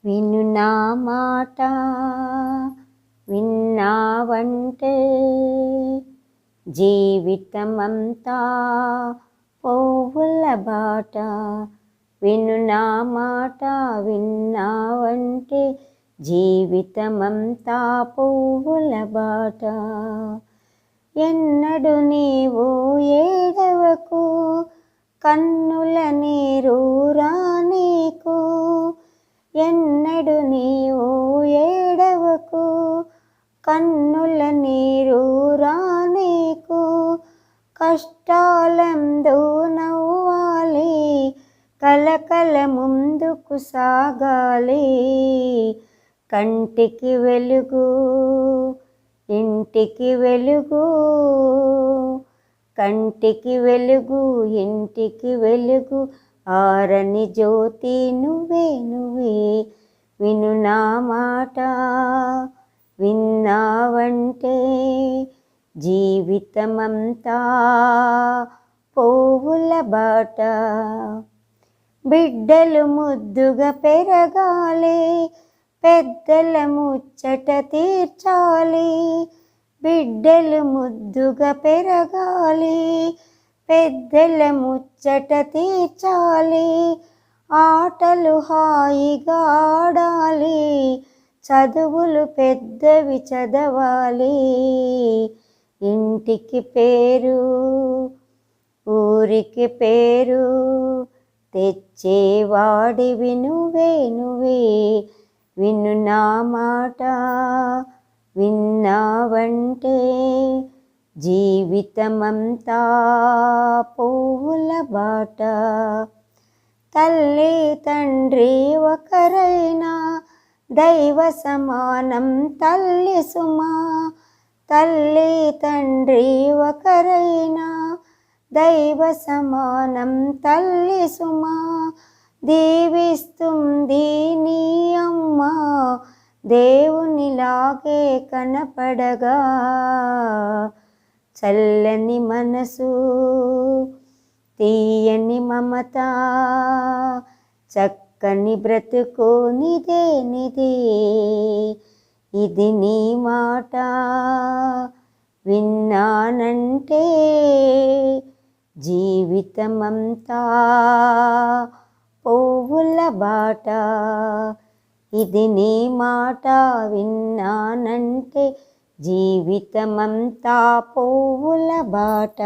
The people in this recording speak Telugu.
విను నా మాట విన్నావంటే జీవితమంతా పువ్వుల బాట. విను నా మాట విన్నావంటే జీవితమంతా పువ్వుల బాట. ఎన్నడు నీవు ఏడవకు, కన్నుల నీరు రానీకు. ఎన్నడు నీవు ఏడవకు, కన్నుల నీరు రానీకు. కష్టాలందు నవ్వాలి, కలకల ముందుకు సాగాలి. కంటికి వెలుగు ఇంటికి వెలుగు, కంటికి వెలుగు ఇంటికి వెలుగు. ఆరని జ్యోతి నువ్వే నువ్వే. విను నా మాట విన్నావంటే జీవితమంతా పువ్వుల బాట. బిడ్డలు ముద్దుగా పెరగాలి, పెద్దల ముచ్చట తీర్చాలి. బిడ్డలు ముద్దుగా పెరగాలి, పెద్దల ముచ్చట తీర్చాలి. ఆటలు హాయిగా ఆడాలి, చదువులు పెద్దవి చదవాలి. ఇంటికి పేరు ఊరికి పేరు తెచ్చేవాడివి నువ్వే నువ్వే. విను నా మాట విన్నావంటే జీవితమంతా పువ్వుల బాట. తల్లి తండ్రి ఒకరైనా దైవ సమానం తల్లి సుమా. తల్లి తండ్రి ఒకరైనా దైవ సమానం తల్లి సుమా. దీవిస్తుంది నీ అమ్మ దేవునిలాగే కనపడగా. చల్లని మనసు తీయని మమత, చక్కని బ్రతుకు నిదే నిదే. ఇది నీ మాట విన్నానంటే జీవితమంతా పువ్వుల బాట. ఇది నీ మాట విన్నానంటే జీవితమంతా పువ్వుల బాట.